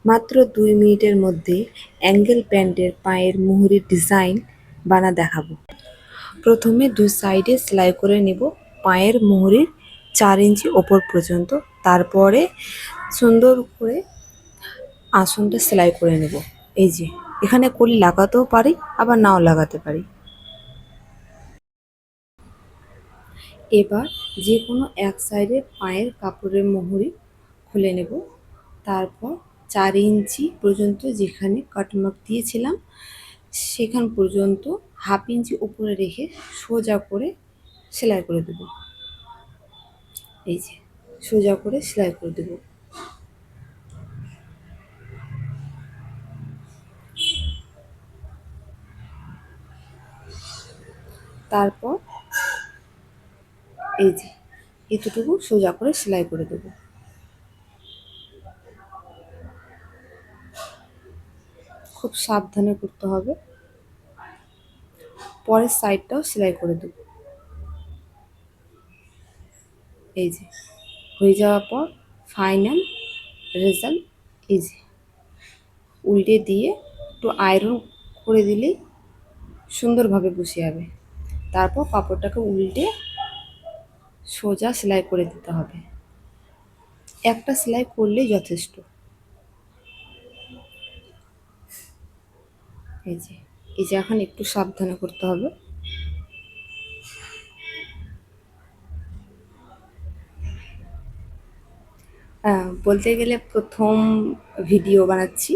মাত্র 2 মিনিটের মধ্যে অ্যাঙ্গেল প্যান্টের পায়ের মুহুরির ডিজাইন দেখাবো। প্রথমে দুই সাইডে সেলাই করে নেব পায়ের মুহুরির 4 ইঞ্চি ওপর পর্যন্ত। তারপরে সুন্দর করে আসনটা সেলাই করে নেব। এই যে এখানে কলি লাগাতেও পারি, আবার নাও লাগাতে পারি। এবার যে কোনো এক সাইডে পায়ের কাপড়ের মুহুরি খুলে নেব। তারপর 4 ইঞ্চি পর্যন্ত যেখানে কাটমার্ক দিয়েছিলাম সেখান পর্যন্ত হাফ ইঞ্চি উপরে রেখে সোজা করে সেলাই করে দেব। এই যে সোজা করে সেলাই করে দেব। তারপর এই যে এতটুকু সোজা করে সেলাই করে দেব। খুব সাবধানে করতে হবে। পরের সাইডটাও সেলাই করে দেব। এই যে হয়ে যাওয়ার পর ফাইনাল রেজাল্ট এই যে উল্টে দিয়ে একটু আয়রন করে দিলেই সুন্দরভাবে বসে যাবে। তারপর কাপড়টাকে উল্টে সোজা সেলাই করে দিতে হবে। একটা সেলাই করলেই যথেষ্ট। এই যে এখন একটু সাবধানে করতে হবে। বলতে গেলে প্রথম ভিডিও বানাচ্ছি,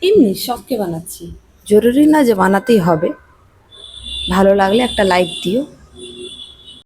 এমনি শখকে বানাচ্ছি, জরুরি না যে বানাতেই হবে। ভালো লাগলে একটা লাইক দিও।